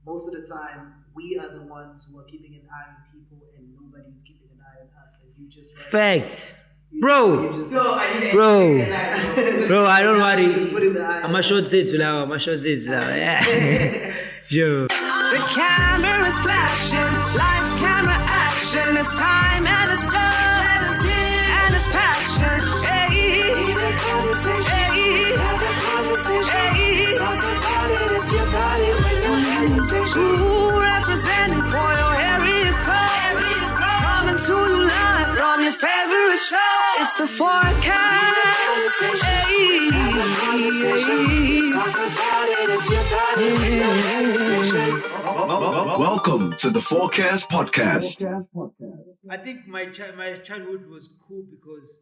most of the time we are the ones who are keeping an eye on people and nobody's keeping an eye on us, and you just facts. Bro, I don't worry. I'm a short set now. Yeah. Yo. The camera is flashing, lights, camera, action. It's time and it's blood and it's passion. Hey, ooh, representing for your area code. Coming to you live from your favorite show. It's the Focast. Welcome to the Focast podcast. I think my childhood was cool because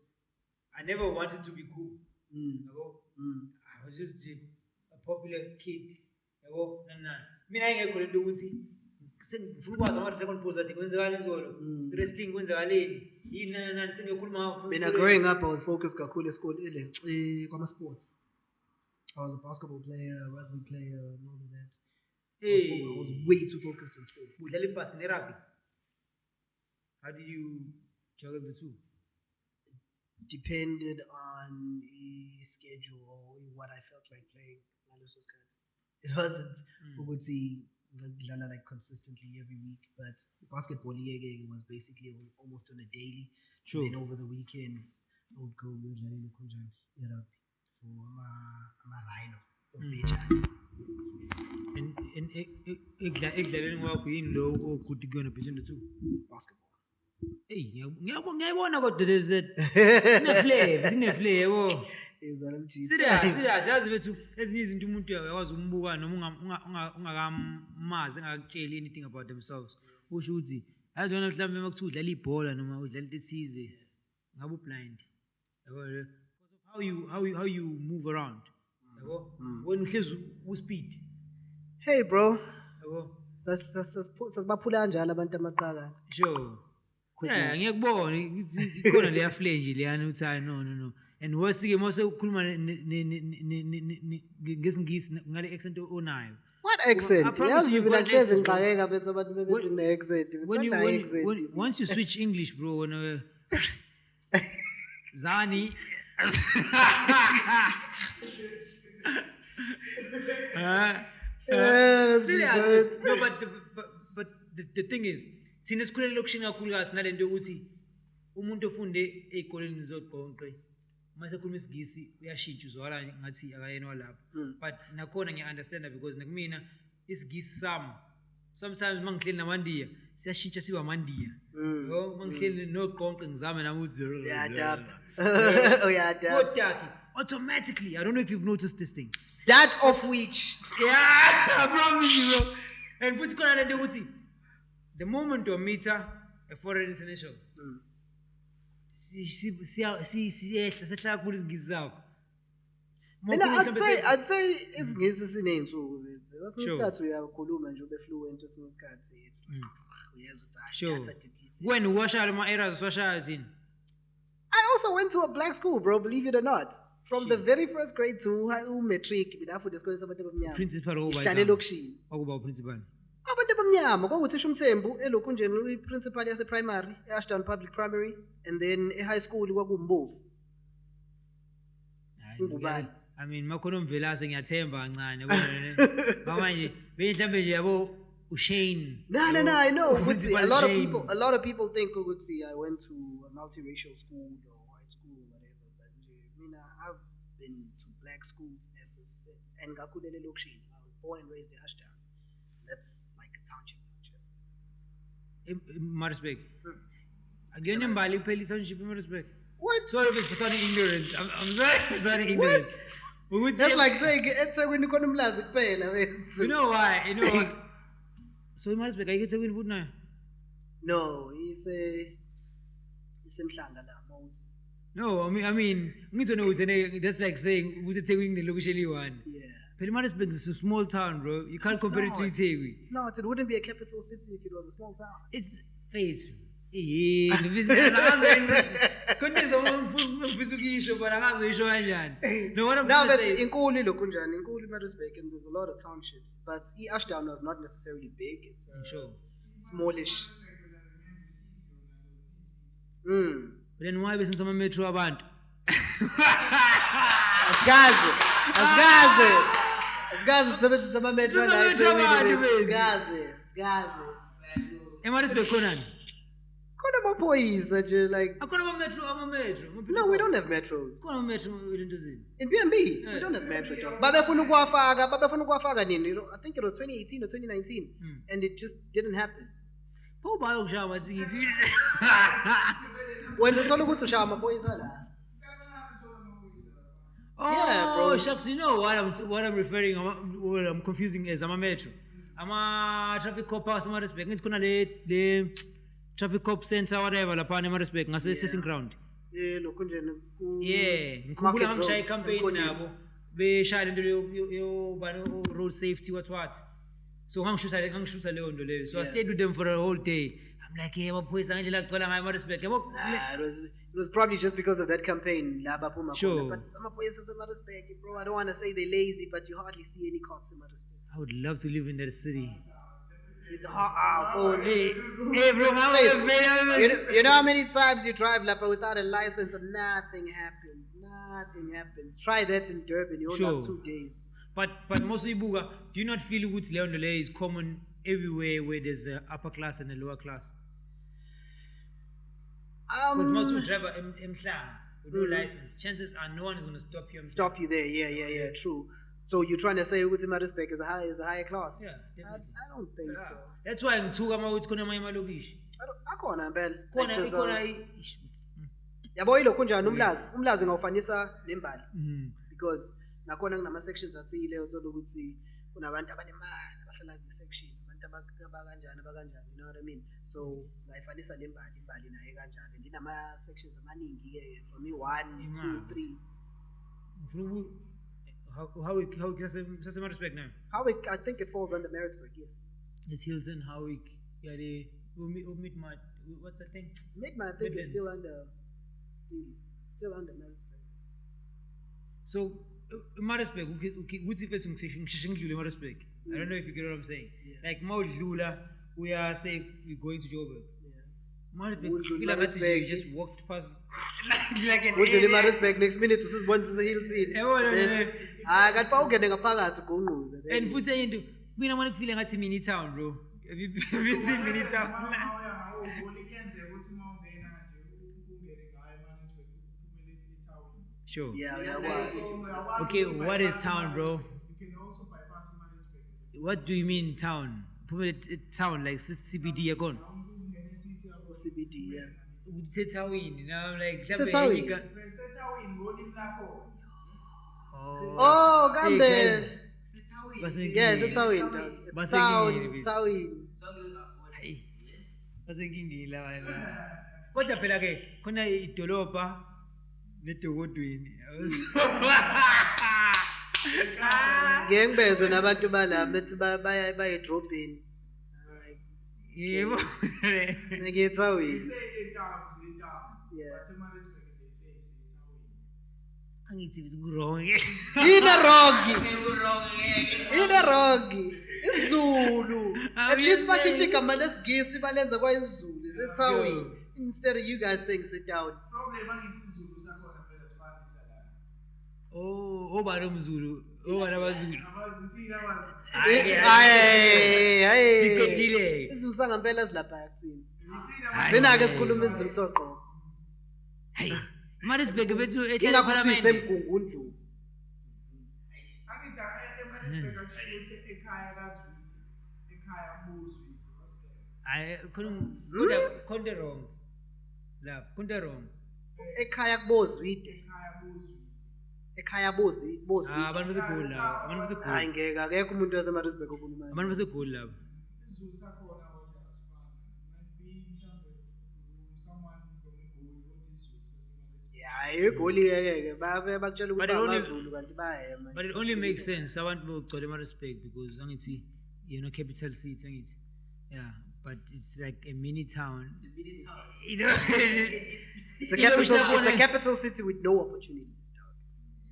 I never wanted to be cool. I was just a popular kid. Mina ngekho lento ukuthi sengifuna ukwazi ama dragon pose ati kwenzekani izolo wrestling kwenzakaleni yini nani sengiyokhuluma Mina growing up I was focused kakhulu esikoleni kwama sports. I was a basketball player, rugby player, and all of that. I was way too focused on sports. udlala ibasket nerugby. How did you juggle the two? Depended on the schedule or what I felt like playing. It wasn't ukuthi ngidlala like consistently every week, but basketball was basically almost on a daily. Sure. And then over the weekends I would go udlala lokhunjani rugby for ama rhino or bejani. And ekudlaleni kwakho yini lo okuthi kuyona between the two? Basketball. Hey, ngiyabona kodwa there's a ine flavor yabo. Serious yazi bethu ezinye izinto umuntu uyakwazi umbuka noma ungakamazi engakutsheli anything about themselves. Usho ukuthi ayidona mhlawumbe makuthi udlala ibhola noma udlala into ethize ngabe blind. Yabo how you move around. Yabo when uhlezi uspeed. Hey bro. Yabo sasibaphula kanjalo abantu amaqaka. Sure. Yeah, ngiyakubona ikhona leya flange nje leyana uthi hayi no. And worse ke mase ukhuluma ngesingisi ngale accent onayo. What accent? Yazi mina hleze ngiqakeka bethu abantu bebethi ne accent. Once you switch English bro wena Zani serious. No, but the thing is thina sikhulele lokushini kakhulukazi nalento ukuthi umuntu ofunde ezikoleni zodonqe mase khuluma isigisi uyashintsha uzwala ngathi akayena walapha. But nakhona ngiya-understand because nakumina isigisi sometimes mangihleli namandiya siyashintsha siba amandiya. Yho mangihleli nodonqe ngizame nami ukuthi adapt. Kodwa automatically I don't know if you've noticed this thing. That of which I promise you bro. And futhi khona lento ukuthi the moment you meet a foreign international siyehla sehlala kulo izingisi zakho. I'd say isingisi siney'nsuku bethu. Kwesinye isikhathi uyakhuluma nje ube fluent, kwesinye isikhathi it's like uyezwa ukuthi that's a deplete. When uwashaya ama errors washaya thini? I also went to a black school, bro, believe it or not. From the very first grade to matric, bidafunda esikoleni sabantu abamnyama. Principal ihlale lokishini. Akuba principal. Abantu abamnyama kwakuthi uMthembu elokhu nje uyi-principal yase primary e-Ashdown Public Primary, and then e-high school kwakuMbovu. Ngubani? I mean makhona umvelase ngiyathemba kancane yabo manje mhlawumbe nje yabo uShane. No, I know. A lot of people think I went to a multiracial school or white school or whatever, but I've been to black schools ever since. And ngakhulele lokishini. I was born and raised in Ashdown. That's like a township. Marisburg. Again, in Bali, pay township in Marisburg. What? Sorry for sounding ignorant. I'm sorry for sounding ignorant. What? That's like saying it's when you call him Lazik Pain. You know why? So in Marisburg, I get to win food now. No, he's in Mhlanga la. No, I mean, that's like saying who's taking the location one. Yeah. Marisburg is a small town, bro. You can't compare it to Itewi. It's not. It wouldn't be a capital city if it was a small town. It's faith. No, what I'm Now trying to that's say is, inkulu lokunjani, inkulu Maritzburg, and there's a lot of townships, but Ashdown was not necessarily big. It's sure. smallish. But then why wasn't some metro abantu? Asgazi usebenzisa ama-metro Asgazi. Emarisburg khonani? Khona amaphoyisa nje like Akhona ama-metro. no, we don't have metros. Khona ama-metro elentuzini. In BNB, we don't have metro dog. Babefuna ukuwafaka nini? I think it was 2018 or 2019 and it just didn't happen. Pho bayokushaya amathikithi. When it's all ukuthi ushaya amaphoyisa la. Oh, Yeah, bro. shucks, you know what I'm referring, what I'm confusing as ama-metro. Ama-traffic cop ase-Maritzburg. Ngithi khona le traffic cop center, whatever, lapha e-Maritzburg, ngase-testing ground. Lokhu njena ku Yeah, ngikhumbula ngangishaya i-campaign nabo. Beshaya lento leyo road safety, what. So ngangishutha leyo nto leyo. So I stayed with them for a whole day. I'm like, hey, amaphoyisa nje la kugcwala ngayo e-Maritzburg. Yabo? It was probably just because of that campaign la baphuma Sure. khona. But amaphoyisa ase-Maritzburg, bro, I don't want to say they're lazy, but you hardly see any cops in Maritzburg. I would love to live in that city. Hey, bro, you know how many times you drive Lapa without a license and nothing happens. Try that in Durban, you only last Sure. 2 days. But mostly Buga, do you not feel ukuthi leyo nto leyo is common everywhere where there's a upper class and a lower class? Because most will drive emhlanga with no license. Chances are no one is going to stop you. Stop you there, yeah, true. So you're trying to say ukuthi Maritzburg is a higher class? Yeah, definitely. I don't think so. That's why ngithuka uma uthi khona amanye amalokishi. Akhona mpela. Khona Like, ikhona yabo yilokhu njani umlazi ngawufanisa nembali Mhm. because nakhona kunama-sections athile uthola ukuthi kunabantu abanemali abahlala kwi-section abantu abakanjani you know what I mean, so ngayifanisa imbali naye kanjani and inama-sections amaningi-ke from i-1 2 3 Howick sase-Maritzburg now. Howick, I think it falls under Maritzburg, yes. It's Hilton, Howick, yeah, Midmart, what's that thing? Midmar, I think is still Midlands. under Maritzburg. So, Maritzburg, what's if it's ngishishingidlule Maritzburg? I don't know if you get what I'm saying. Yeah. Like Maudlula, we are saying we're going to Joburg. Yeah. Maritzburg, Would feel like Maritzburg- you just walked past like an Udlule alien. Maritzburg, next minute usizibona sise-Hilton. Yabona, Then, kanti fa ungene ngaphakathi ugungquze. And futhi enye into, mina ngifuna ukufeel ngathi mini town, bro. Have you seen mini town? Sure. Yeah. Okay, what is town, bro? What do you mean town? Town like CBD yakon. CBD, yeah. Uthetawini. Now I'm like Setawini? Oh. Oh, Hey, Gambe. guys. Yeah, it's a Tawin, dog. It's Basengingile, Tawin. Hayi. Basenkingile la. Kodwa phela ke khona idolobha nedokodweni. Ngeke ngibezwe nabantu bala bethi baya edrobheni. Yebo. Ngeke Tawin. Yeah. Angithi wrong. Ina rogi. Izulu. At least bashintshe igama lesingisi balenza kwa isiZulu. It's Tawin. Instead of you guys saying sit down. Oh, bani umZulu. Bani abaZulu. Hayi. Siqedile. isiZulu sangempela silapha kuthina. Thina ke sikhuluma isiZulu soqo. Hayi. Maritzburg bethu ekhaya Ingakho parliament. sisemgungundlu. Hayi khona wrong. La, khona wrong. Ekhaya kubozwide. Ekhaya bozwide. Abantu basegoli labo. Abantu basegoli. Hayi ngeke akekho umuntu waseMaritzburg okhuluma. Abantu basegoli labo. Hayi egoli ngeke bakutshela But ukuthi it only- amaZulu kanti bayema. But it only makes sense abantu bogcwala eMaritzburg because angithi yona capital city angithi. Yeah, but it's like a mini town. You know, It's a capital city with no opportunities, dog.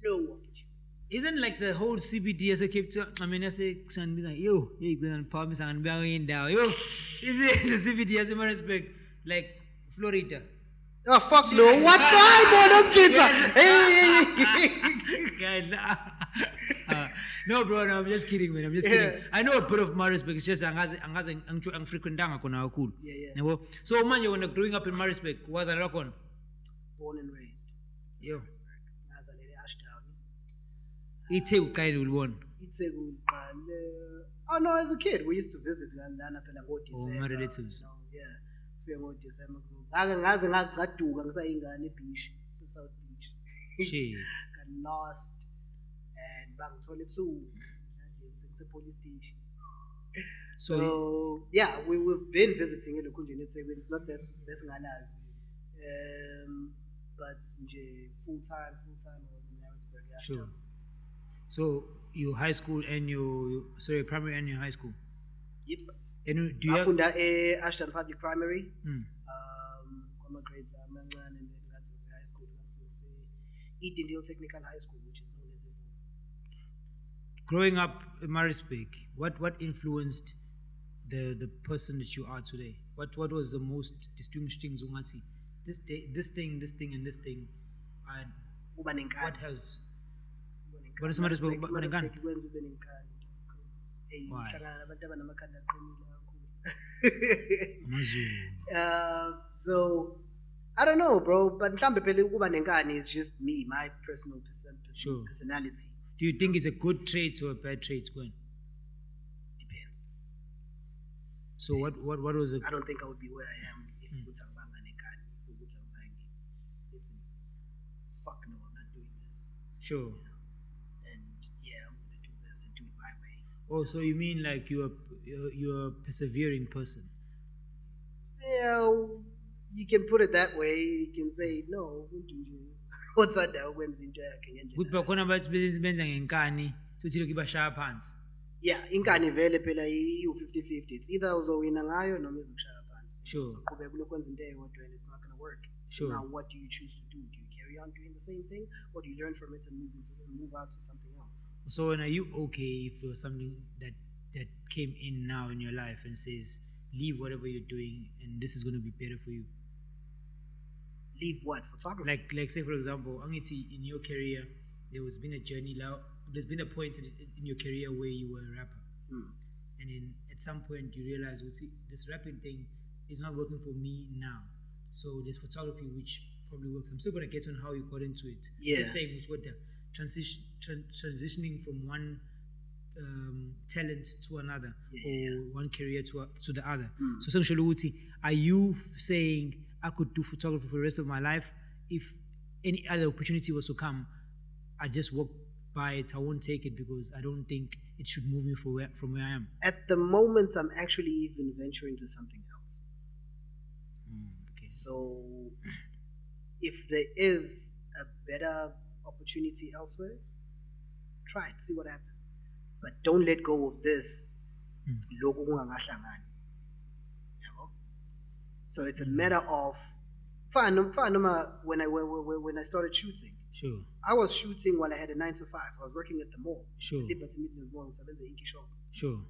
No opportunities. Isn't like the whole CBD as a Cape Town? I mean, I say, yo, you're going to Pamela and Bhengu down. Yo, is the CBD as a respect like Florida? Oh, fuck no. What time on pizza? Hey! No, bro, no, I'm just kidding, man. I'm just kidding. I know a bit of Marisburg. It's just I'm frequent down. Yeah. So, man, you when growing up in Marisburg, was I rock on? Born and raised. Yo. Ashdown. It's a kind of one. Oh no, as a kid we used to visit lana phela Oh, my relatives. Yeah. Fike ngoDecember ngaze ngaduka ngisayingane ebeach, South Beach. Shit. Got lost and bangithola ebusuku ngise police station. So yeah, we've been visiting elokhunjeni eThekwini. It's not that besingalazi. But full time I was in Maritzburg. Yeah. Sure. So your high school and your primary and your high school. Yep. And do you have Ashton Public Primary. Mm. My grades are amancane, and then that's in high school. That's in Edendale Technical High School, which is known as growing up in Marisburg? What influenced the person that you are today? What was the most distinguishing things? This thing, and this thing. And what has what is somebody's book? So I don't know, bro, but mhlambe phela ukuba nenkani is just me, my personal personality. Do you think it's a good trait or a bad trait, Gwen? Depends. So what was it? I don't think I would be where I am if Butanganga nenkani, if Butangzangi. It's fuck no, I'm not doing this. Sure. You know? And yeah, I'm gonna do this and do it my way. Oh, so you mean like you're a persevering person? Yeah, you can put it that way. You can say no. What's that? When's in Good, but when about benza ngenkani futhi lokhu ibashaya phansi. Yeah, inkani vele phela i-50-50. It's either uzowina ngayo noma izokushaya phansi. Sure. So qhubeka ulokwenza into eyodwa and it's not going to work. So Sure. now what do you choose to do? Do you carry on doing the same thing, or do you learn from it and move out to something else? So when are you okay if there was something that came in now in your life and says leave whatever you're doing and this is going to be better for you? Leave what? Photography? Like say for example, Angiti, in your career there's been a journey now. There's been a point in your career where you were a rapper, and then at some point you realize, well, see, this rapping thing is not working for me now. So there's photography which probably works. I'm still gonna get on how you got into it. Yeah. Just saying what the transitioning from one talent to another, one career to the other. So essentially, are you saying I could do photography for the rest of my life? If any other opportunity was to come, I just walk by it. I won't take it because I don't think it should move me from where I am. At the moment, I'm actually even venturing to something else. Okay. So, if there is a better opportunity elsewhere, try it, see what happens. But don't let go of this. Loku kungangahlangani. Yabo? So it's a matter of when I started shooting. Sure. I was shooting while I had a 9 to 5. I was working at the mall. Sure. Liberty Midlands Mall, Sabenza Inky Shop. Sure.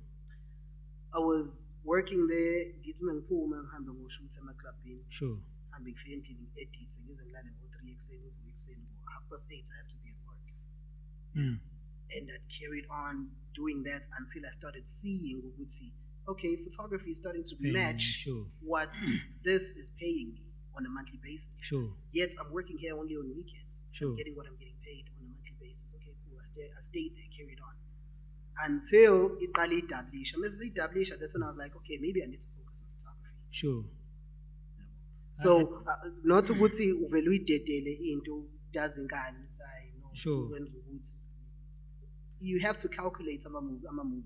I was working there, ngithi mengiphuma ngihambe ngoshootha emaclubini. Sure. Ngihambe ngifike endlini ngi-edit ngize ngilale ngo-3 ekuseni uvuke ekuseni ngo-8:30 I have to be at work. And I carried on doing that until I started seeing ukuthi, okay, photography is starting to match what this is paying me on a monthly basis. Sure. Yet I'm working here only on weekends. Sure. I'm getting what I'm getting paid on a monthly basis. Okay, cool. I stayed there, carried on. Until it really established. That's when I was like, okay, maybe I need to focus on photography. Sure. So, not to put uvele uyidedele into dazingani no. Sure. You have to calculate some moves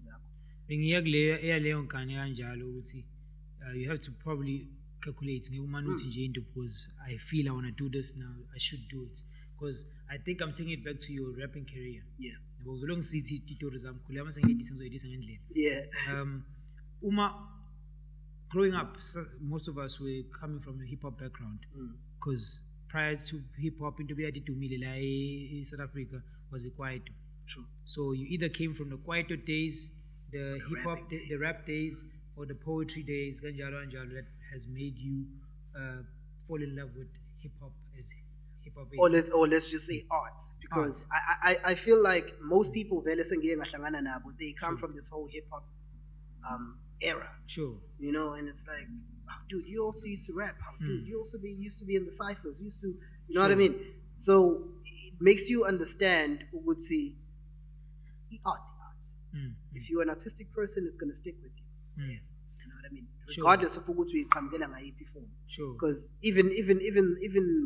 up. You have to probably calculate because I feel I want to do this now. I should do it because I think I'm taking it back to your rapping career. Yeah. Yeah. growing up, most of us were coming from a hip hop background because prior to hip hop, into in South Africa was the Kwaito. True. So you either came from the Kwaito days, the hip hop, the rap days, or the poetry days, ganjalo and jalo, that has made you fall in love with hip hop as hip hop. Or let's just say arts, because I feel like most people they come from this whole hip hop era. Sure. You know, and it's like, oh, dude, you also used to rap. Oh, dude, you also used to be in the ciphers. You know what I mean? So it makes you understand Uguti arts. If you're an artistic person, it's gonna stick with you forever. You know what I mean? Regardless of Uguti Kamgela Ngaipi form. Sure. Because even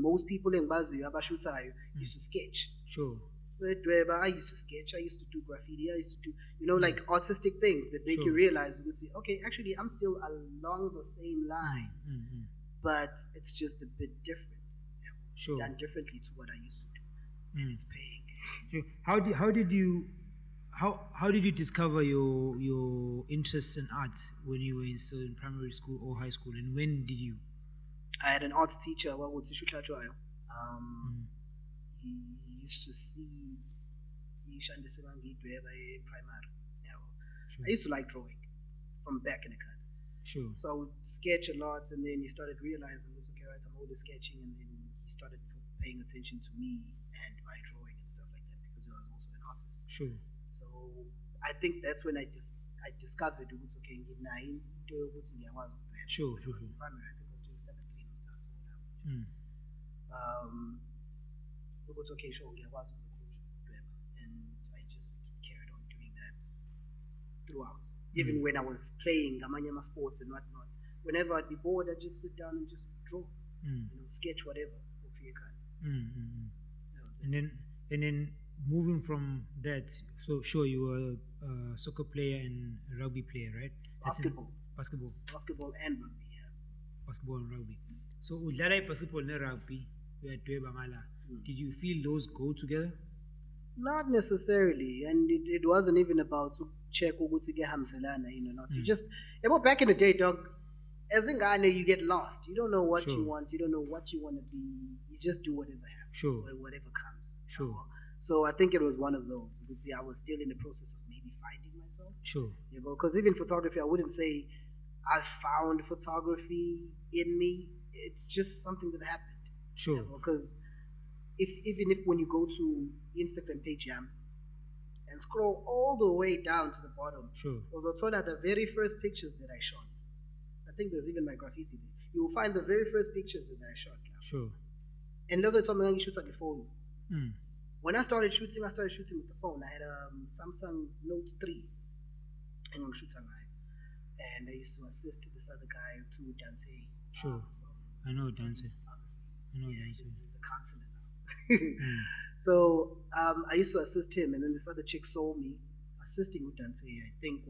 most people in Bazi Abashutayo used to sketch. Sure. I used to sketch, I used to do graffiti, I used to do, you know, like artistic things that make you realize, you would say, okay, actually, I'm still along the same lines, but it's just a bit different. It's done differently to what I used to do, and it's paying. Sure. How did you discover your interest in art when you were still in primary school or high school, and when did you? I had an art teacher, he used to see primary. I used to like drawing from back in the cut. Sure. So I would sketch a lot, and then he started realizing it's okay, right? I'm always sketching, and then he started paying attention to me and my drawing and stuff like that because I was also an artist. Sure. So I think that's when I discovered it's okay. Sure. I was in primary. I think I was doing standard 3 and standard 4 now. Okay, sure, and I just carried on doing that throughout. Even when I was playing Amanyama sports and whatnot, whenever I'd be bored, I'd just sit down and just draw, sketch whatever. And then moving from that, so sure, you were a soccer player and a rugby player, right? Basketball and rugby, yeah. Basketball and rugby. So udlala basketball and rugby, did you feel those go together? Not necessarily, and it wasn't even about to check hamselana, not. You just back in the day, dog, as in Ghana, you get lost. You don't know what you want, you don't know what you want to be, you just do whatever happens, whatever comes. Sure. So I think it was one of those. You could see I was still in the process of maybe finding myself. Sure. Because even photography, I wouldn't say I found photography in me. It's just something that happened. Sure. Because even if when you go to Instagram page and scroll all the way down to the bottom, those are the very first pictures that I shot. I think there's even my graffiti there. You will find the very first pictures that I shot. Sure. And those are something you shoot on your phone. When I started shooting with the phone. I had a Samsung Note 3 and I used to assist this other guy to Anteye. Sure. I know Anteye. He's a counselor now. So I used to assist him, and then this other chick saw me assisting with Anteye. I think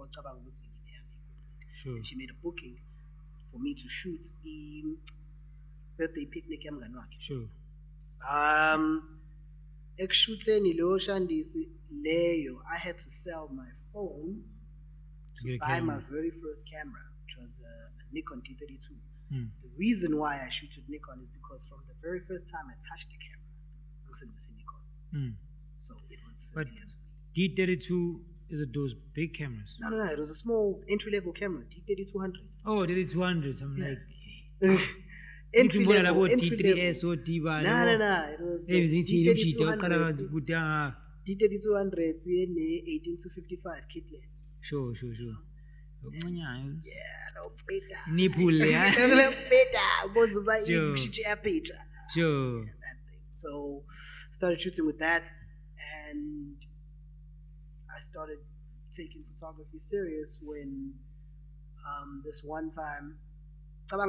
Sure. And she made a booking for me to shoot a birthday picnic. Sure. I had to sell my phone to buy my very first camera, which was a Nikon D32. The reason why I shoot with Nikon is because from the very first time I touched the camera, I was to see Nikon. So it was familiar to me. D32, is it those big cameras? No, it was a small entry-level camera, D3200. Oh, D3200. I'm like... entry level. D3S or D1. No. It was D3200. D3200 in 18 to 55 kit lens. Sure. Yeah, no beta. Nipple, yeah. Sure. That thing. So started shooting with that, and I started taking photography serious when this one time to buy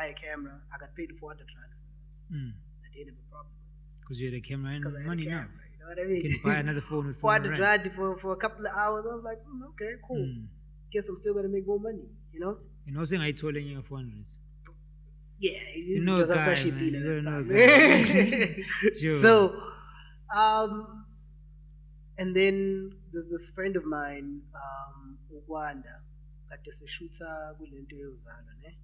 a camera, I got paid 400 rand for it. I didn't have a problem with it. Because you had a camera and money now. You know what I mean? You can buy another phone with 400 rand for a couple of hours. I was like, okay, cool. Guess I'm still going to make more money, you know? You're not saying I told you 400s. Yeah, you know guy, man. You don't know Sure. So, and then there's this friend of mine, Uganda. kade seshootha kule nto yozalo ne.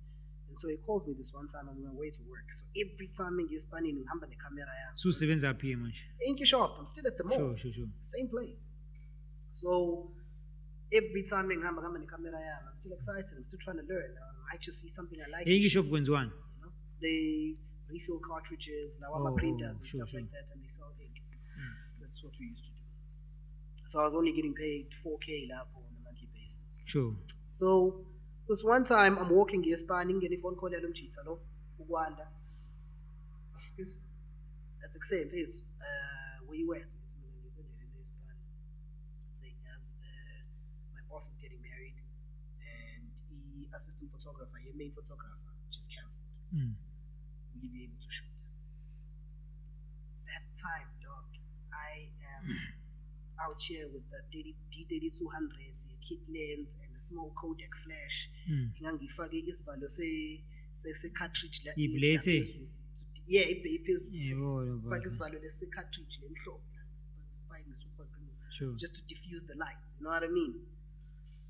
And so he calls me this one time on my way to work. So every time ngiyiSpanini ngihamba necamera yami. Susebenza phi manje? Inky shop, I'm still at the mall. Sure. Same place. So every time ngihamba necamera yami, I'm still excited. I'm still trying to learn. I just see something I like. Inky shop kwenziwani? You know, they refill cartridges, now I'm printers and stuff like that, and they sell ink. That's what we used to do. So I was only getting paid 4K lap on a monthly basis. Sure. So this one time I'm walking ngeSpani ngene phone call yalo mjitha lo ukwanda. That's exciting. It's where you at? It's in Spani. Say as my boss is getting married and the assistant photographer, your main photographer, just cancelled. Will you be able to shoot? That time, dog, I am out here with the D3200s, the kit lens, and the small codec flash. Ngangifake isivalo se cartridge la iphezulu. Yeah, iphezulu. Fake isivalo lesi cartridge lemhlophe. Fake super glue. Sure. Just to diffuse the light. You know what I mean?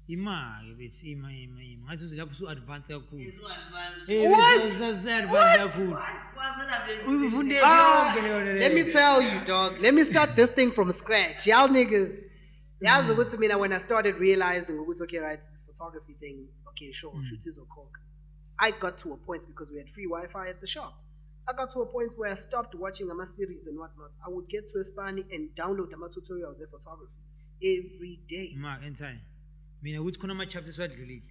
Imake bethi ima ngathi uzilapho su advance kakhulu. Let me tell you, dog. Let me start this thing from scratch. Y'all niggas. Yazi ukuthi mina when I started realizing ukuthi okay, right, this photography thing, okay, sure, shoot is or coke. I got to a point because we had free Wi-Fi at the shop. I got to a point where I stopped watching my series and whatnot. I would get to Espani and download my tutorials of photography every day. Anteye. Mina uthi khona ama chapters wadlulile.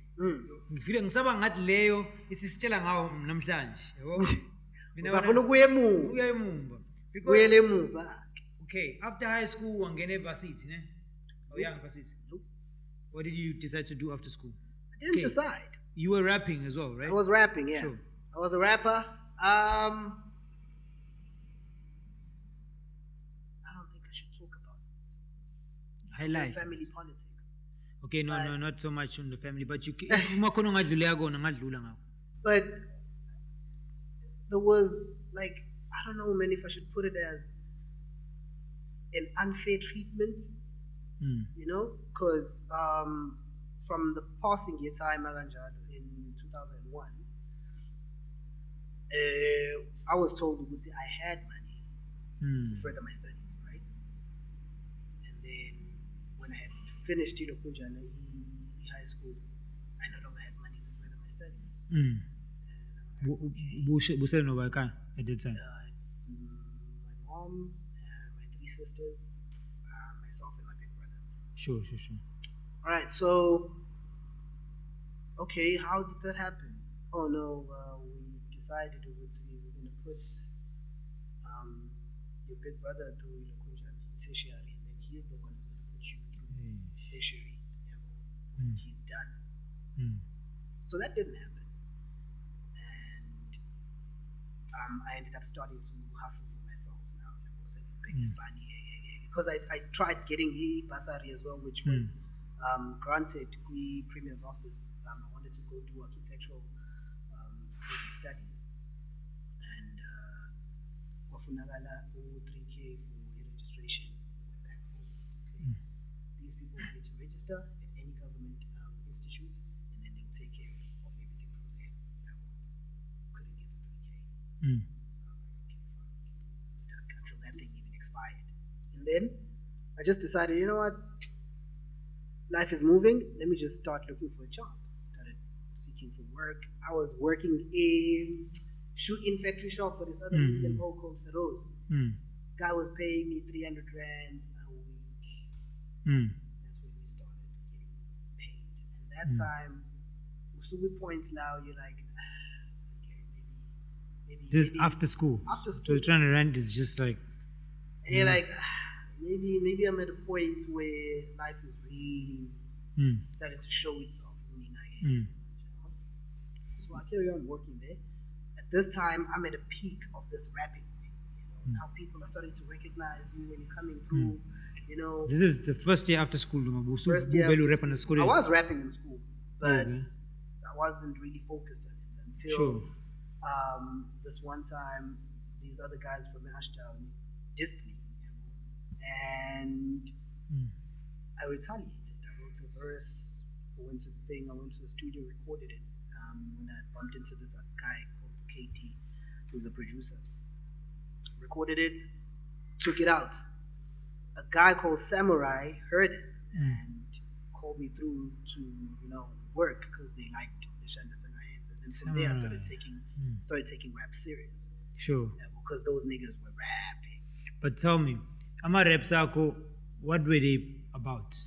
Ngifile ngisaba ngathi leyo isisitshela ngawo namhlanje, yabo. Mina Usafuna ukuya emuva. Uya emuva. Sikuyele emuva. Okay, after high school wangena evarsity, ne? Oh yeah, varsity. Nope. What did you decide to do after school? I didn't decide. You were rapping as well, right? I was rapping, yeah. Sure. I was a rapper. I don't think I should talk about Highlight. family politics. Okay, no, not so much on the family, but you umakhono ngadlula yakona ngadlula ngawo. But there was like, I don't know, man, if I should put it as an unfair treatment, you know, because from the passing year time in 2001, I was told I had money to further my studies, right? And then when I had finished high school, I no longer had money to further my studies. Busel no baka at that time. It's my mom, my 3 sisters, myself, and my big brother. Sure. All right, so okay, how did that happen? Oh no, we decided we're gonna put your big brother through tertiary, and then he's the one who's gonna put you through tertiary when he's done. So that didn't happen, and I ended up starting to hustle for myself now. Because I tried getting the bursary as well, which was granted the Premier's office. I wanted to go do architectural studies, and wafunakala 3K for registration. Went back home. Okay. These people need to register at any government institute, and then they'll take care of everything from there. I couldn't get to 3K. So I was like, okay, fine, start until that thing even expired. And then I just decided, you know what? Life is moving. Let me just start looking for a job. Started seeking for work. I was working in shoe-in factory shop for this other Muslim hall called Feroz. Guy was paying me 300 rands a week. That's when we started getting paid. And that time, so with points now, you're like, okay, maybe. Just after school. After school. So trying to rent is just like. And you're like, maybe I'm at a point where life is really starting to show itself. So I carry on working there. At this time, I'm at a peak of this rapping thing. You know, how people are starting to recognize you when you're coming through. You know, this is the first year after school. First year after rap in school. I was rapping in school, but I wasn't really focused on it until this one time. These other guys from Ashdown dissed me, and I retaliated. I wrote a verse I went to the thing. I went to the studio, recorded it. When I bumped into this guy called KT, who's a producer, recorded it, took it out. A guy called Samurai heard it and called me through to work because they liked the Shanda Sangayens. And then from there I started taking rap serious. Sure. Because those niggas were rapping. But tell me, ama raps akho, what were they about?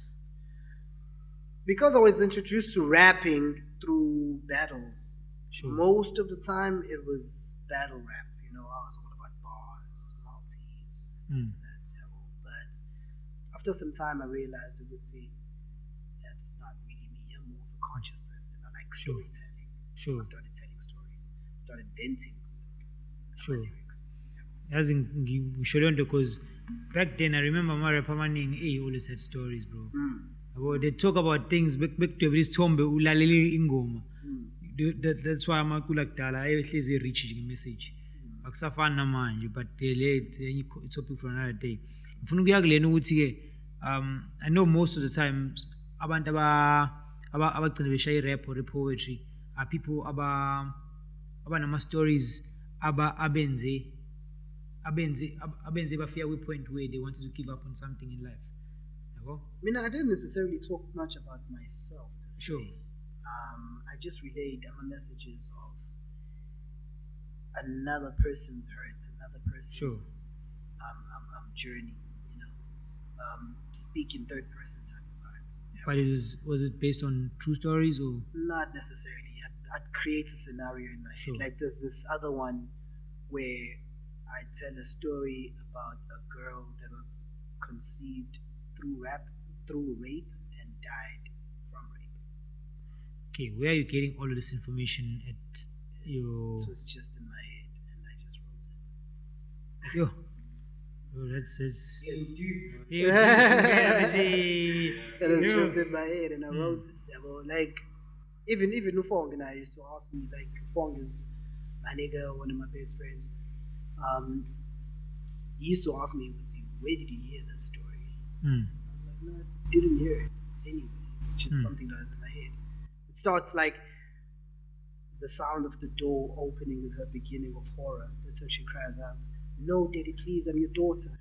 Because I was introduced to rapping through battles. Sure. Most of the time it was battle rap. I was all about bars, multis, that level. But after some time I realized that's not really me. I'm more of a conscious person. I like storytelling. Sure. So I started telling stories, started venting with my lyrics. As in Ngisho because back then I remember my rapper always had stories, bro. They talk about things back to this Themba ulalele ingoma. That's why I'm kudala ehlezi reach message. Akusafana manje, but it's topic for another day. Ngifuna ukuya kulena ukuthi ke I know most of the times abantu abagcina beshaya rap or poetry are people abanama stories abenze bafika kwi point where they wanted to give up on something in life. I didn't necessarily talk much about myself. Sure. I just relayed my messages of another person's hurts, another person's journey. Speaking third person type of vibes. But was it based on true stories or? Not necessarily. I'd create a scenario in my head. Like there's this other one where I tell a story about a girl that was conceived through rape and died from rape. Okay, where are you getting all of this information at your... It was just in my head and I just wrote it. Yo, that's It was just in my head and I wrote it. Like, even Ufong and I used to ask me, like, Ufong is my nigga, one of my best friends. He used to ask me, where did you hear this story? I was like, no, I didn't hear it anyway. It's just something that is in my head. It starts like the sound of the door opening is her beginning of horror. That's when she cries out, "No, daddy, please, I'm your daughter,"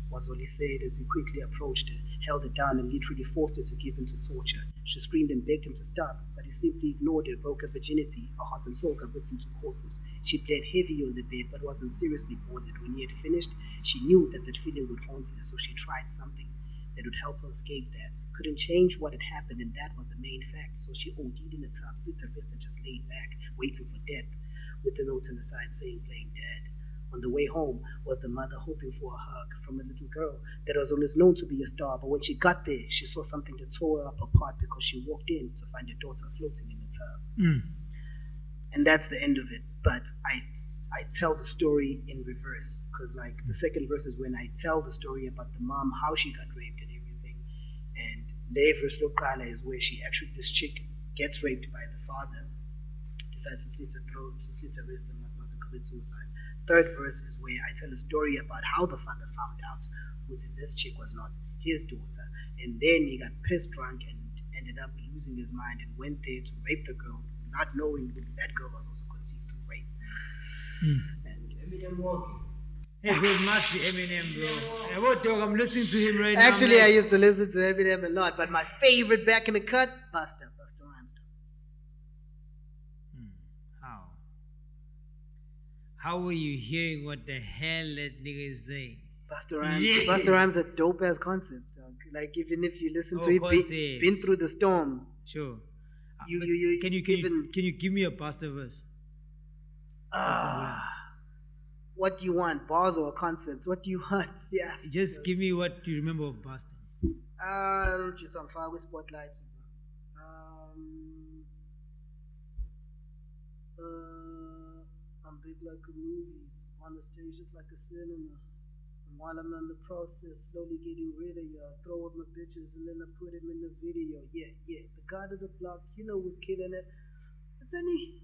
was all he said as he quickly approached her, held her down and literally forced her to give in to torture. She screamed and begged him to stop, but he simply ignored her, broke her virginity. Her heart and soul got whipped into quarters. She bled heavy on the bed but wasn't seriously bothered. When he had finished, she knew that feeling would haunt her, so she tried something that would help her escape that. Couldn't change what had happened, and that was the main fact, so she OD'd in a tub, slit her wrist and just laid back, waiting for death, with the note on the side saying "playing dead." On the way home was the mother hoping for a hug from a little girl that was always known to be a star, but when she got there, she saw something that tore her up apart because she walked in to find her daughter floating in the tub. And that's the end of it. But I tell the story in reverse, because like the second verse is when I tell the story about the mom, how she got raped and everything. And Le verse Lokala is where this chick gets raped by the father, decides to slit her throat, to slit her wrist and whatnot, and commit suicide. Third verse is where I tell a story about how the father found out this chick was not his daughter, and then he got pissed drunk and ended up losing his mind and went there to rape the girl, not knowing that girl was also conceived through rape. And Eminem walking. Hey, it must be Eminem, bro. Hey, what dog? I'm listening to him right now. Actually, I used to listen to Eminem a lot, but my favorite back in the cut, Busta Rhymes. How were you hearing what the hell that nigga is saying? Busta Rhymes. Yeah. Busta Rhymes are dope ass concepts, dog. Like even if you listen to it, been through the storms. Sure. Can you give me a Busta verse? What do you want, bars or a concept? What do you want? Yes. Just give me what you remember of Busta. Just on fire with spotlights. I'm big like a movies, on the stage just like a cinema. And while I'm in the process, slowly getting rid of y'all, throw up my bitches and then I put him in the video. Yeah, the god of the block, was killing it. It's any.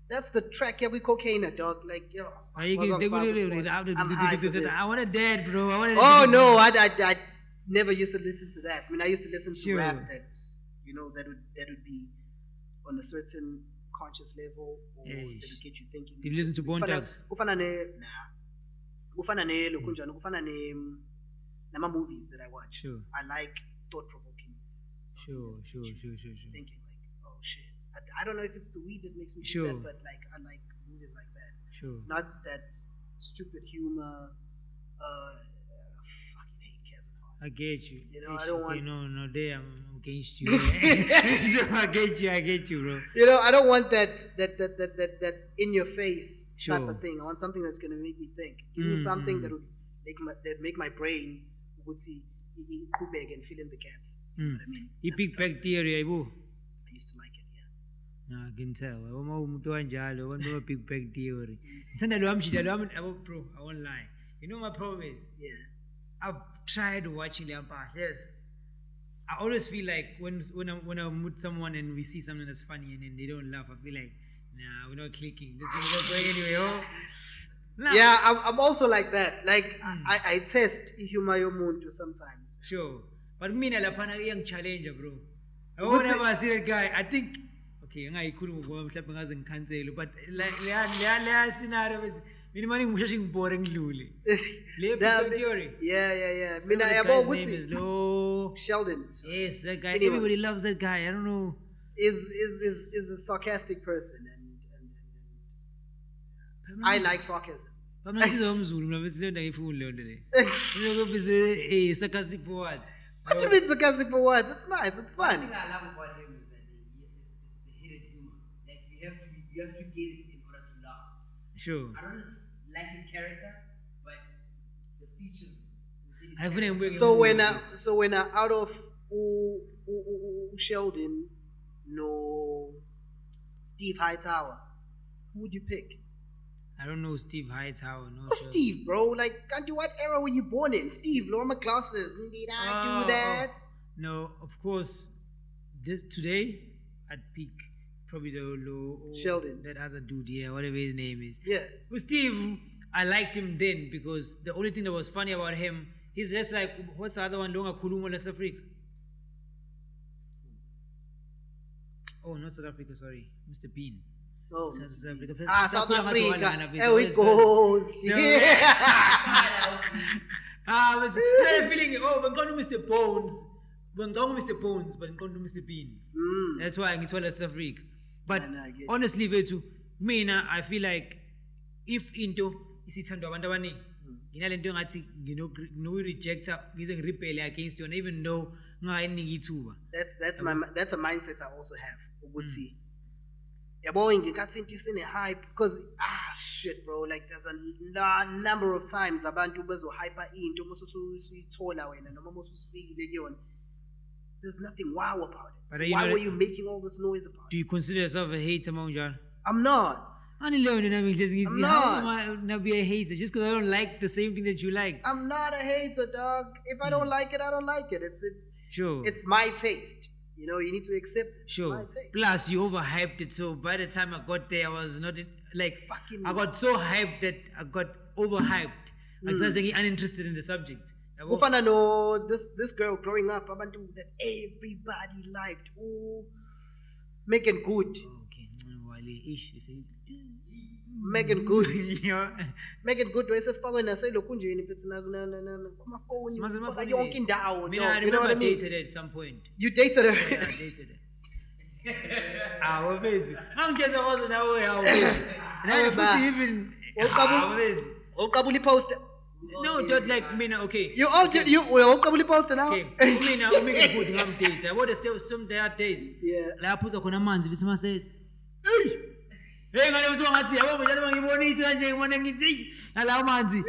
That's the track, we cocaine, dog. Like, yo. I want a dad, bro. Oh no, I never used to listen to that. I mean, I used to listen to rap that, you know, that would be on a certain conscious level, or that would get you thinking. Did you listen to Bone Thugs? Ufana nama movies that I watch. Sure. I like thought-provoking movies. Sure. Thinking like, oh shit. I don't know if it's the weed that makes me do Sure. that, but like I like movies like that. Sure. Not that stupid humor. Fucking hate Kevin Hart. I get you. You know, I don't want. No, there I'm against you. So I get you, bro. You know, I don't want that in your face type Sure. of thing. I want something that's gonna make me think. Give me something that would make my brain would see Kubeg and fill in the gaps. You know what I mean? He That's big the type- back theory, bro. I used to like it, yeah. No, I can tell. Uma umuntu kanjalo, one big back theory. Sithanda lo amjida lo bro, I won't lie. You know my problem is, Yeah. I've tried watching their part. Yes. I always feel like when I'm with someone and we see something that's funny and then they don't laugh, I feel like, nah, we're not clicking. This is not going anyway, oh. Nah. Yeah, I'm also like that. Like I test humor yomuntu sometimes. Sure. But me na lapana young challenger, bro. What's Whenever I see that guy, I think, okay, ngayikhuluma ngoba mhlawumbe ngaze ngikhansele, but leya scenario is minimani ngisheshe ngibore ngidlule. Le That- theory. Yeah. The Mina guy's yabo name is ukuthi Lo. Sheldon. Yes, that guy. Skinny one. Everybody loves that guy. I don't know. Is a sarcastic person and I like sarcasm. Pamela is umzulu mina bethi le nto ngifuni le nto le. Lokho bese sarcastic for what? What you mean sarcastic for what? It's nice. It's One fun. thing I love about him is that it's the hidden humor. Like you have to get it in order to laugh. Sure. I don't like his character, but the features. within his I feel like So when I out of Sheldon, no Steve Hightower, who would you pick? I don't know Steve Hightower. No. Oh, Steve, bro. Like, can't you what era were you born in? Steve, lower my glasses. Did I do that? No, of course. Today, I'd pick probably the Sheldon. that other dude, yeah, whatever his name is. Yeah. With Steve, I liked him then because the only thing that was funny about him, he's just like, what's the other one? Longa Kulungo South Africa. Oh, not South Africa, sorry. Mr. Bean. Oh, South Africa. South Africa. There we we go. But I'm feeling, we're going to Mr. Bones. We're going to Mr. Bones, but we're going to Mr. Bean. That's why I'm South Africa. But I get you. honestly, Vetu, I feel like if into isithandwa abantu abaningi nginalento ngathi rejecta ngize ngirepel against yona even though ngayiniki ithuba. That's a mindset I also have. Ukuthi yabo ngikathi into isine hype because shit bro, like there's a number of times abantu bezo hype into musuyithola wena noma mususifikile kuyona. There's nothing wow about it. So why were you making all this noise about it? Do you consider yourself a hater, Monjan? I'm not. I'm not. Not be a hater just because I don't like the same thing that you like. I'm not a hater, dog. If I don't like it, I don't like it. Sure. It's my taste. You know, you need to accept it. Sure. It's my taste. Plus, you overhyped it, so by the time I got there, I was not I got so hyped that I got overhyped. I was uninterested in the subject. Ufana no, this girl growing up, abantu that everybody liked. Oh, Megan Good. Okay. Megan Good. Yeah. Megan Good wayesefakwe naselokhunjeni mfethu kumafoni yonke indawo. I You know remember what I mean? dated her at some point. You dated her. Yeah, I dated her. Wabezi. Angigeza kwazo nawe awubezi. Nawe futhi even wabezi. Okabuli post. No, don't like mina, okay. You all did you okabuli post now? Okay. Mina umike good ngamdate. Yabo the still there days. Yeah. Lapho uza khona amanzi bithi masethi. Hey ngale uthi ngathi yabo njalo bangibona ithi kanje ngibona ngithi nalawo manzi.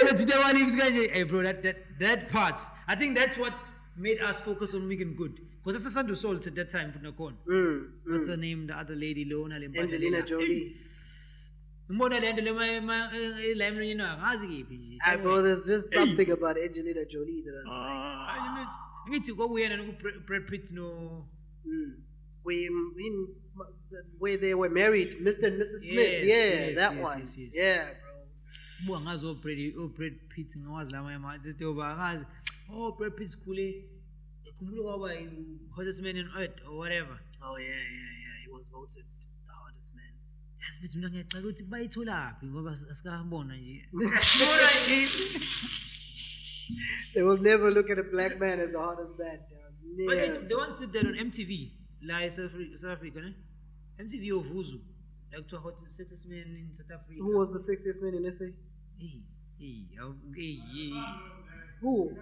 Ethi the one lives kanje. Hey bro, that part. I think that's what made us focus on making good. Because that's Sandu Salt at that time for Nakon. What's her name? The other lady, Lona Angelina Jolie. Mbona le nto le lime you know ngazi kiphi nje. Bro, there's just something about Angelina Jolie that I was like. Ngithi kokuyena no Brad Pitt no. Where they were married, Mr. and Mrs. Smith. Yes, that yes, one. yes. Yeah, bro. Buka ngazi Brad Pitt ngawazi lama yama zithi oba ngazi. Oh, Brad Pitt's cool. hottest man on earth or whatever. Oh yeah. He was voted the hardest man. Yazi futhi mina ngiyacela ukuthi bayitholaphi ngoba asikabona nje. They will never look at a black man as the hardest man. But they once did that on MTV, like South Africa, ne? MTV or Vuzu, like to hot sexiest man in South Africa. Who was the sexiest man in SA? Who?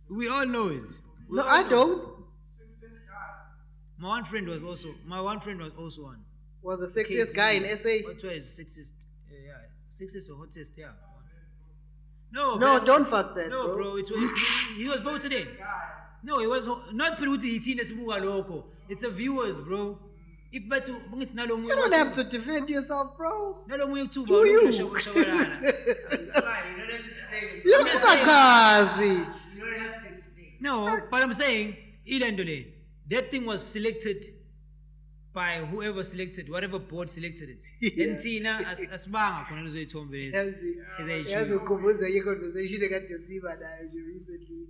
We all know it. No, I don't. My one friend was also one. Was the sexiest guy in SA? What was sexiest? Yeah, sexiest or hottest? Yeah. No, don't fuck that. No, bro. He was voted in. No, it was not Peruti loco. It's a viewers, bro. If but you don't have to defend yourself, bro. Do you? You're Sakazi. No, but I'm saying, that thing was selected by whoever selected, whatever board selected it. And Tina, as bang, Yes, a conversation I got to see recently.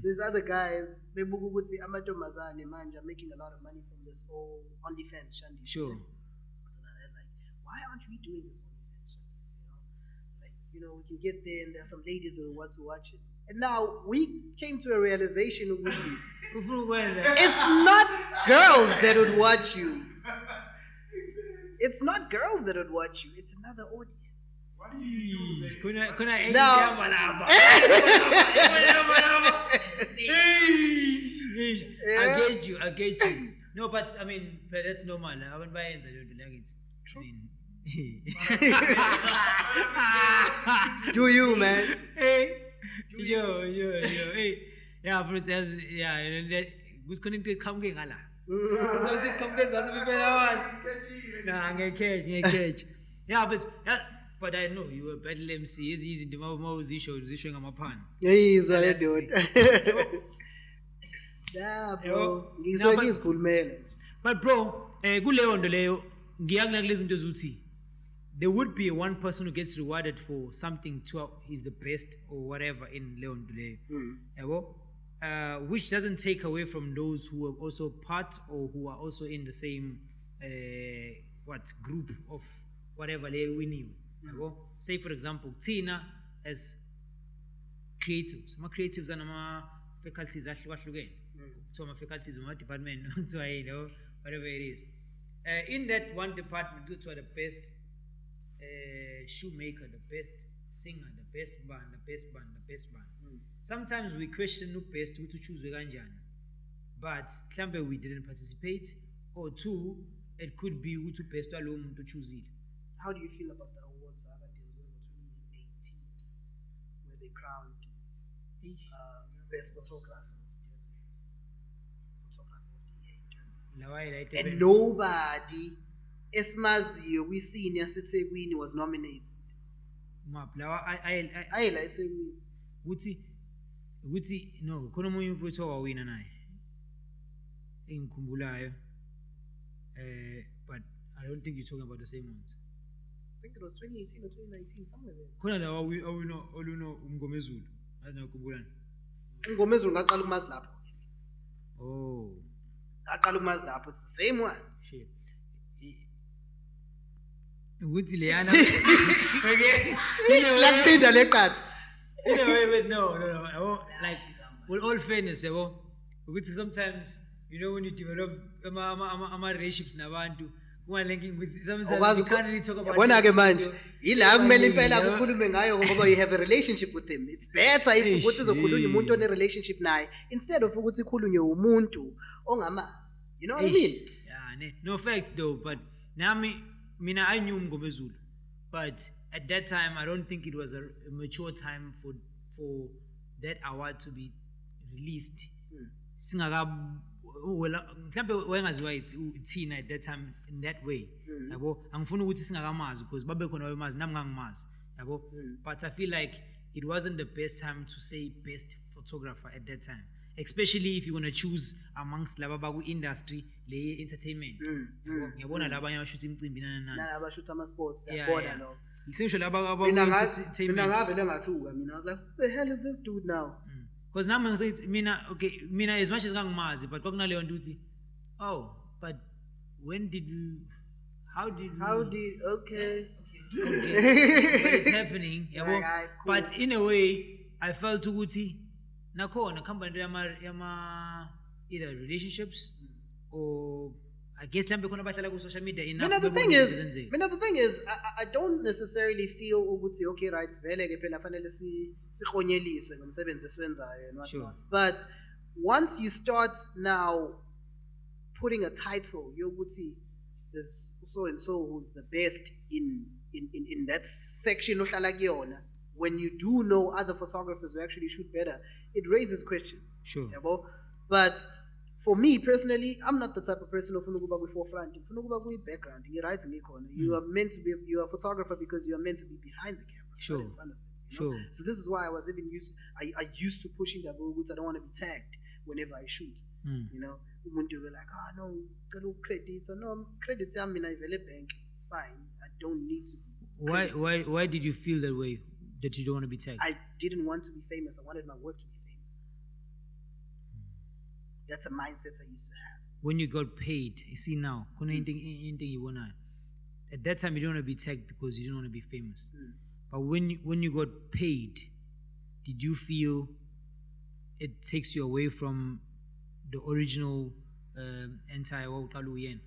These other guys, Amazane manja making a lot of money from this whole OnlyFans shandy. Sure. So now they're like, why aren't we doing this OnlyFans shandies? We can get there and there are some ladies who want to watch it. And now we came to a realization of it's not girls that would watch you. It's not girls that would watch you. It's another audience. What do you do? I get you. No, but I mean, that's normal. I haven't buy it. Do you, man? Hey. Yo. Hey. Yeah, but yeah, who's connected? Come get gala. So she come get some people now. Nah, catch. Yeah, but I know you were battle MC. It's easy to more showing on my pan. Yeah, he's what I do it. Yeah, bro. He's cool, man. But bro, listen to Zuti. There would be one person who gets rewarded for something to is the best or whatever in Leon Dule. Which doesn't take away from those who are also part or who are also in the same group of whatever they winning. Say for example, Tina as creatives. My creatives are my faculties actually. So my faculties in my department, so whatever it is. In that one department, those are the best shoemaker, the best singer, the best band. Sometimes we question who best who to choose but we didn't participate, or two, it could be who to best alone to choose it. How do you feel about the awards the other days were 2018, where they crowned best photographer of the year? And nobody Esmaziyo we seen Queen was nominated. I like Wuti no khona umunye umfowethu wawina naye engikhumbulayo but I don't think you're talking about the same ones. I think it was 2018 or 2019 somewhere there. Khona la oluno umngomezulu azingakhumbulani umngomezulu ngaqala ukumazi lapho. Oh ngaqala ukumazi lapho, it's the same ones. Shit. Wuti leyana okay lakuphinda leqatha. No. Like, with all fairness, sometimes, when you develop relationships, sometimes you can't really talk about you have a relationship with him. It's better if you have a relationship instead of umuntu ongamazi. You know what I mean? Yeah, no fact though, but now I knew Mngomezulu, but at that time, I don't think it was a mature time for that award to be released. Tina at that time in that way. But I feel like it wasn't the best time to say best photographer at that time. Especially if you're gonna choose amongst Lababagu industry, entertainment. Sports. Yeah. I was like, who the hell is this dude now? Because now I'm saying, mina as much as ngangimazi, but kwakunaleyo nto uthi, oh, but when did you, okay. But it's happening, yabo. Alright, cool. But in a way, I felt ukuthi, nakhona khamba into yama either relationships or I guess mhlawumbe khona bahlala ku social media enough. The thing is, I don't necessarily feel ukuthi okay, right, vele ke phela fanele sikhonyeliswe ngomsebenzi esiwenzayo and whatnot. But once you start now putting a title, yokuthi there's so and so who's the best in that section ohlala kuyona, when you do know other photographers who actually shoot better, it raises questions. Sure. Yabo? But for me personally, I'm not the type of person who ufuna ukuba kwi forefront, ufuna ukuba kwi background. You're right in the corner. You are meant to be. You are a photographer because you are meant to be behind the camera, Sure. not in front of it. You know? Sure. So this is why I was even used. I used to pushing that goods. I don't want to be tagged whenever I shoot. You know, umuntu will be like, oh no, credits. No credits. I'm in a bank. It's fine. I don't need to. Why did you feel that way? That you don't want to be tagged? I didn't want to be famous. I wanted my work to be famous. That's a mindset I used to have. When you got paid, you see now, anything you wanna. At that time, you don't want to be tagged because you didn't want to be famous. But when you got paid, did you feel it takes you away from the original Anteye?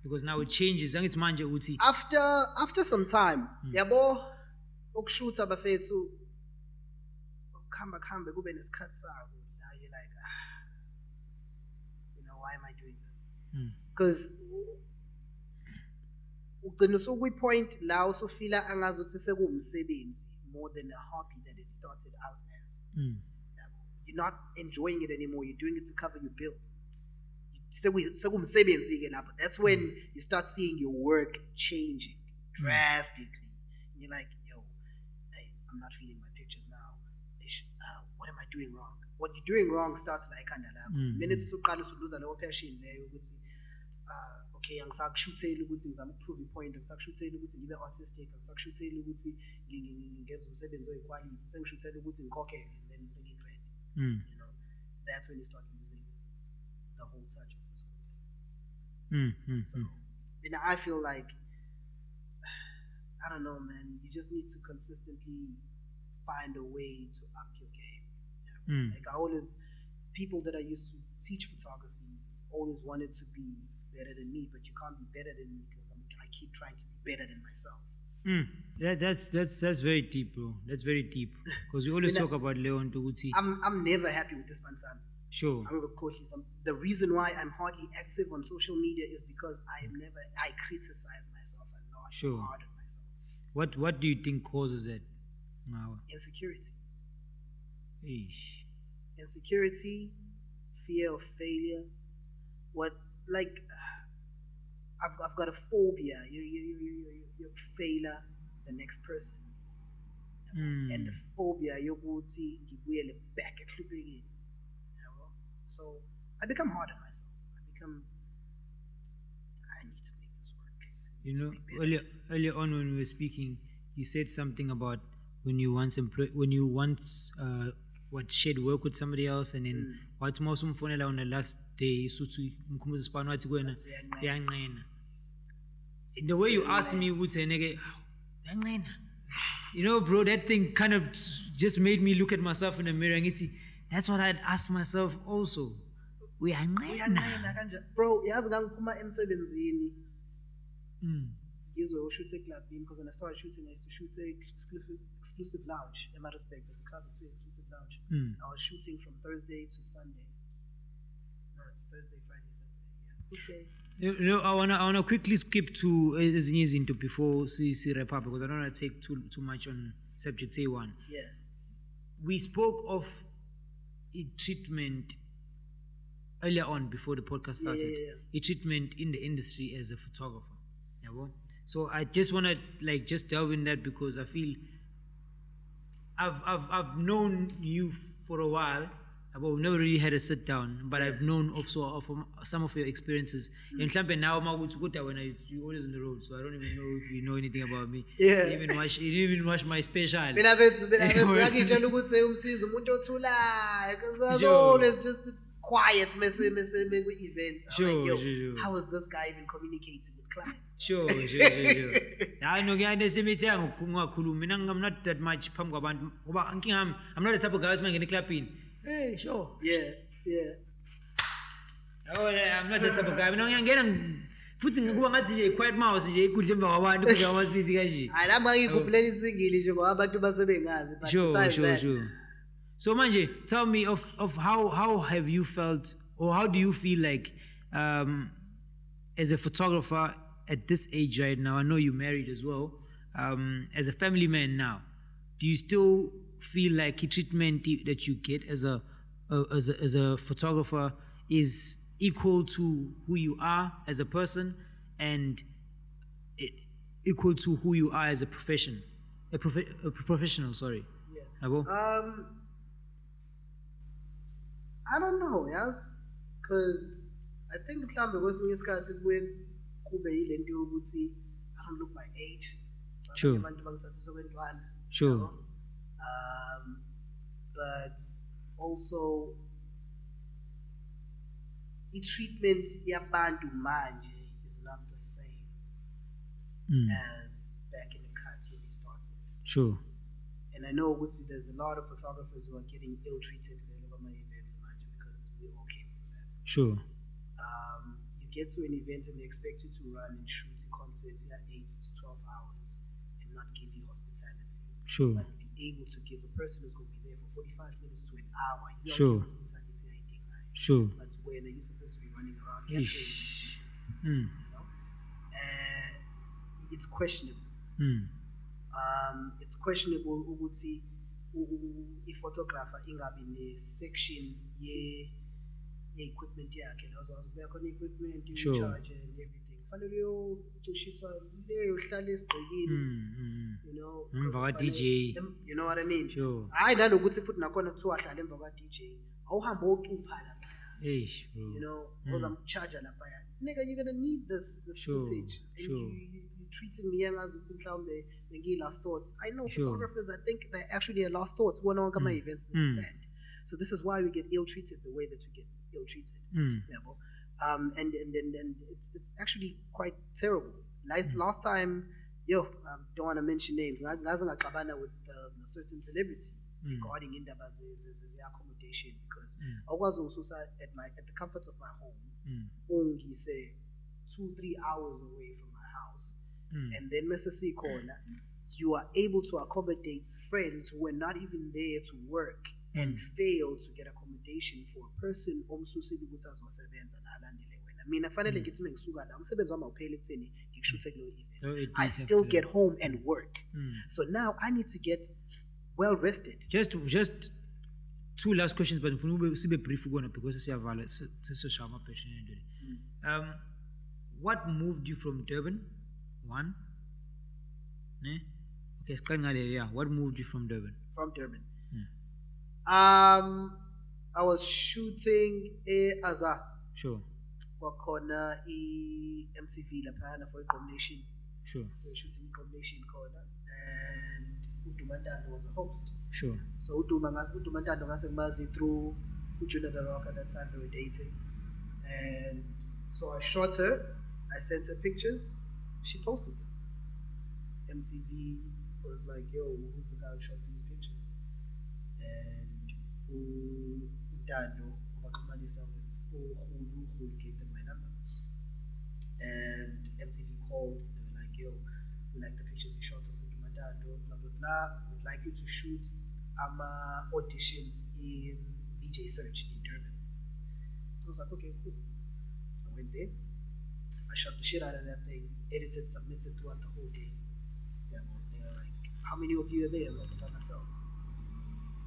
Because now it changes. And it's manje uthi. After some time, yabo ukushuta bafethu khamba kube nesikhathi sabo. You're like, why am I doing this? Because ugcina usukwi-point la usufila angazuthi sekuwumsebenzi more than a hobby that it started out as. You're not enjoying it anymore. You're doing it to cover your bills. But that's when you start seeing your work changing drastically. And you're like, yo, I'm not feeling my pictures now. What am I doing wrong? What you're doing wrong starts like minutes uqala usuluza leyo passion leyo ukuthi okay, angisakushutheli ukuthi ngizama ukuprove ipoint, angisakushutheli ukuthi ngibe artistic, angisakushutheli ukuthi ngenze umsebenzi oyiquality, sengishuthela ukuthi ngikhokhele and then sengigrade. You know, that's when you start losing the whole touch of this whole thing. So, I feel like, I don't know, man, you just need to consistently find a way to up your game. Like people that I used to teach photography always wanted to be better than me, but you can't be better than me because I keep trying to be better than myself. That's very deep, bro. That's very deep. Because we always talk about Leon Tuguti. I'm never happy with this man. Sure. The reason why I'm hardly active on social media is because I criticize myself a lot. Sure. I'm hard on myself. What do you think causes that now? Insecurities. Eesh. Insecurity, fear of failure. I've got a phobia. You failure the next person. And the phobia yokuthi ngibuyele back ekhlupekeni. So I become hard on myself. I need to make this work. Earlier on when we were speaking, you said something about when you once shared work with somebody else, and then what's most umfonela on the last day suthi umkhumbuza sipano wathi kuwena uyanqena. The way you asked me ukuthi neke uyanqena, bro, that thing kind of just made me look at myself in the mirror and that's what I'd ask myself also. Uyanqena kanje, bro. Yazi ngangiphuma emsebenzini ngizoshoot eklabini, because when I started shooting I used to shoot exclusive lounge. In my respect, there's a club with 2 exclusive lounge. I was shooting from Thursday to Sunday. No, it's Thursday, Friday, Saturday. Yeah. Okay. I wanna quickly skip to ezinye izinto before we wrap up, because I don't want to take too much on subject A1. Yeah. We spoke of a treatment earlier on before the podcast started. A treatment in the industry as a photographer. Yeah, so I just want to just delve in that, because I feel I've known you for a while, we've never really had a sit down, but I've known also of some of your experiences. In Mhlampe now, when you always on the road, so I don't even know if you know anything about me. Yeah. You even watch my special. Mina bethu ngakutshela ukuthi uMsizi umuntu othulayo because I was always just quiet kwi-events. Sure. How is this guy even communicating with clients? Sure. I know I'm not that much phambi kwabantu ngoba inkinga yami, I'm not the type of guy who's ngene clubini. Hey, sure. Yeah. I'm not the type of guy. Mina ngiyangena futhi ngikuba ngathi nje quiet mouse nje ikudla emva kwabantu kudla kwamasisi kanje. Hayi lama ngikuphulela isingili nje ngoba abantu basebengazi but Sure. So manje, tell me of how have you felt, or how do you feel like as a photographer at this age right now? I know you're married as well. As a family man now, do you still feel like the treatment that you get as a photographer is equal to who you are as a person and equal to who you are as a profession, a professional? Sorry. Yeah. I don't know, yes, because I think mhlambe kwesinye isikhathi kubuye kube yilento yokuthi I don't look my age. So Sure. abantu bangithatha sokwentwana. Sure. But also i-treatment yabantu manje is not the same as back in the cuts when we started. Sure. And I know there's a lot of photographers who are getting ill-treated over my events manje because we all came from that. Sure. You get to an event and they expect you to run and shoot concerts 8 to 12 hours and not give you hospitality. Sure. But be able to give a person who's going to be there for 45 minutes to an hour. You Sure. don't give hospitality, I think. Sure. But when are you supposed to be running around capturing these people? You know? It's questionable. It's questionable ukuthi i-photographer ingabi ne-section ye-equipment yakhe. Kuya khona i-equipment, Sure. you-charge and everything. Kufanele uyocishiswa leyo hlale esigqokile. You know, Emva kwa kufanele- DJ. You know what I mean? Sure. Hayi nanokuthi futhi nakhona kuthiwa hlale emva kwa-DJ. Awuhambe ocupha lapha. Eish, bro. You know, ozamcharger lapha. Nigga, you're gonna need this Sure, footage. And sure. you're treating me ngazuthi mhlawumbe bengiyi-last thoughts. I know Sure. photographers, I think they're actually a last thoughts. One on my events that we planned. So this is why we get ill-treated the way that we get ill-treated. Yeah, and it's actually quite terrible. Last time, don't want to mention names. Ngaze ngaxabana with a certain celebrity regarding indaba ze-accommodation because awukwazi ukususa at the comfort of my home. Ungise 2-3 hours away from my house, and then Mrs. Corner, you are able to accommodate friends who were not even there to work and fail to get accommodation for a person omsusile ukuthi azosebenza la alandele wena. Mina kufanele ngithi mengisuka la umsebenzi wami awupheli ekutheni ngikushuthe kulo event. I still get home and work. So now I need to get well rested. Just two last questions, but ngifuna ube sibe brief ukona because siyavala sesosha ama-passion endweni. What moved you from Durban? One. Ne? Okay, siqale ngale, yeah. What moved you from Durban? From Durban. I was shooting Azar. Sure. Kwakhona i-MTV laphana for i-combination. Sure. We were shooting i-combination corner and uDumantando was a host. Sure. So uDumantando ngase ngimazi through uJuna the Rock at that time. They were dating, and so I shot her. I sent her pictures. She posted them. MTV was like, "Yo, who's the guy who shot these pictures?" And uDando Obakumanisa who gave them my number. And MTV called. They were like, "Yo, we like the pictures you shot of Udumatando, blah blah blah. We'd like you to shoot auditions in VJ Search in Durban." I was like, "Okay, cool." I went there. I shot the shit out of that thing, edited, submitted throughout the whole day. Yeah, man. They were like, "How many of you are there?" I'm like, "By myself."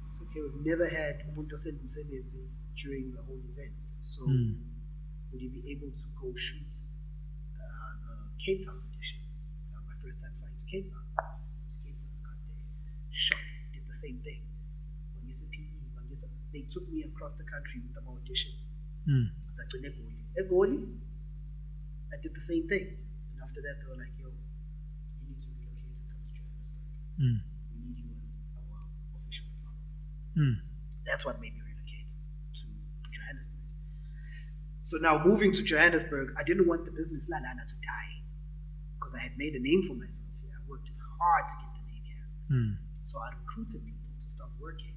It's okay. We've never had Ubuntu Send Msebenzi during the whole event. So, would you be able to go shoot the Cape Town auditions? That was my first time flying to Cape Town. Went to Cape Town, got there, shot, did the same thing. When you say PE, when you say they took me across the country with them auditions. Mm. Egoli, I did the same thing. And after that, they were like, yo, you need to relocate and come to Johannesburg. Mm. We need you as our official photographer. Mm. That's what made me relocate to Johannesburg. So now moving to Johannesburg, I didn't want the business Lalana to die because I had made a name for myself here. I worked hard to get the name here. Mm. So I recruited people to start working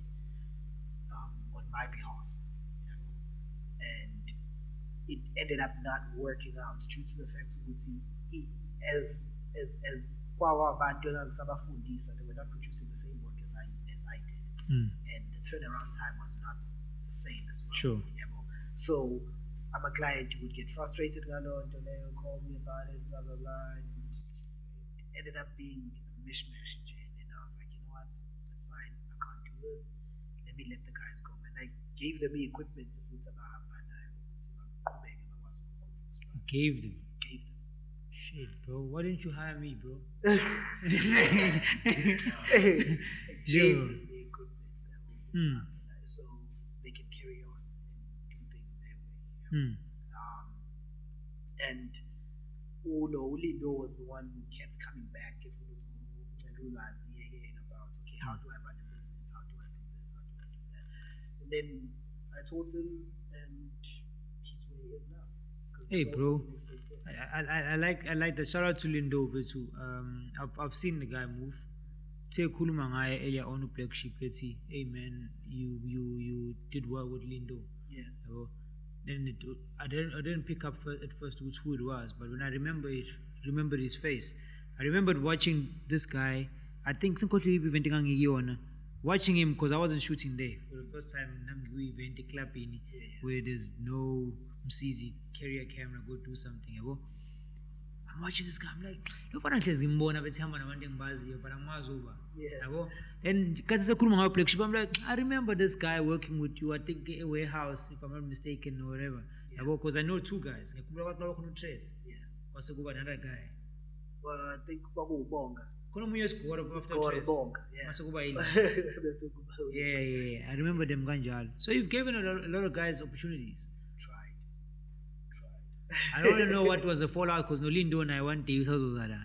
on my behalf. And it ended up not working out due to the fact that as Kwawa Bantu and Sabafundisa, they were not producing the same work as I did. Mm. And the turnaround time was not the same as well. Sure. So I'm a client who would get frustrated, call me about it, blah blah blah, and it ended up being a mishmash. And I was like, you know what, that's fine, I can't do this. Let me let the guys go. And I gave them the equipment to put about Gave them. Shit, bro. Why didn't you hire me, bro? Gave them the equipment so they can carry on and do things their way. And Lindo was the one who kept coming back and realizing about, okay, how do I run a business? How do I do this? How do I do that? And then I taught him, and his way is now. Hey, bro. I like that. Shout out to Lindo too. I've seen the guy move. Take Kulumangaya earlier on Black Sheep. Hey man, you did well with Lindo. Yeah. Then I didn't pick up at first who it was, but when I remembered his face. I remembered watching this guy. I think some country event watching him because I wasn't shooting there for the first time. We event club where there's no Msizi, carry a camera, go do something. I'm watching this guy. I'm like, look, I'm then I'm like, I remember this guy working with you. I think a warehouse, if I'm not mistaken, or whatever. Because I know two guys. What's another guy? Well, I think Bonga. Yeah. I remember them ganjal. So you've given a lot of guys opportunities. Tried. I don't want to know what was the fallout because Nolindo and I want to use so With that being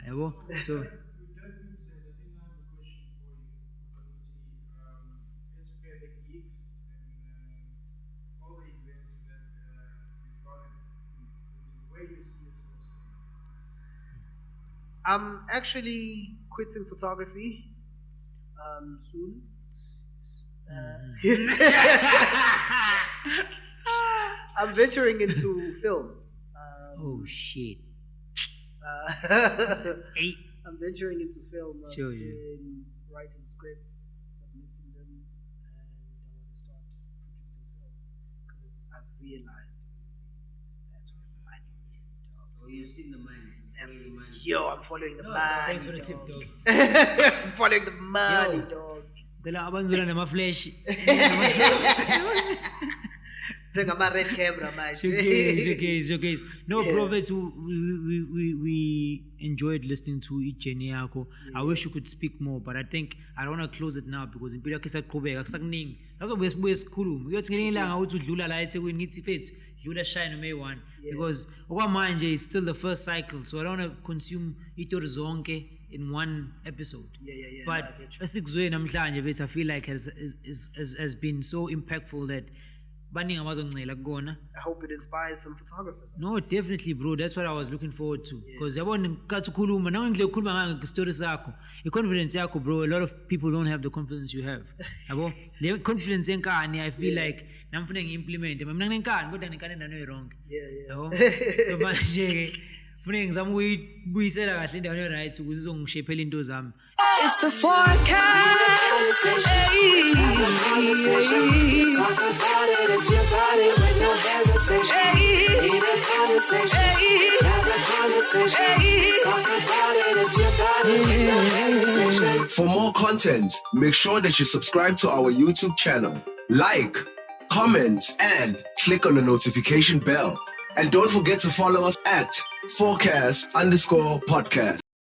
said, I think I have a question for you. Let's compare the gigs and all the events that you've gotten. Where do you see yourself staying? I'm actually quitting photography soon. I'm venturing into film. Oh shit. I'm venturing into film. I've Sure, been writing scripts, submitting them, and I want to start producing film because I've realized that's where the money is, dog. Oh, you've seen the money. I'm following the money. Thanks for the tip, dog. I'm following the money, dog. My red camera, man. Showcase. No, Prophets, we enjoyed listening to each journey. I wish you could speak more, but I think I don't want to close it now because in Pila Kisa Kobe, that's what we're cool. You're getting how to do like we need to fit. You would shine on May one because it's still the first cycle, so I don't want to consume Itor Zonke in one episode. Yeah. But I feel like has been so impactful that I hope it inspires some photographers. no, definitely, bro. That's what I was looking forward to. Because I want to stories. Confidence, bro. A lot of people don't have the confidence you have. The confidence in I feel like I'm going to implement. I'm wrong. So It's the forecast. Hey. Talk about it if you're about it with no hesitation. Hey. Need a conversation. Hey. Have a conversation. Hey. Talk about it if you're about it with no hesitation. For more content, make sure that you subscribe to our YouTube channel, like, comment, and click on the notification bell. And don't forget to follow us at Focast_podcast.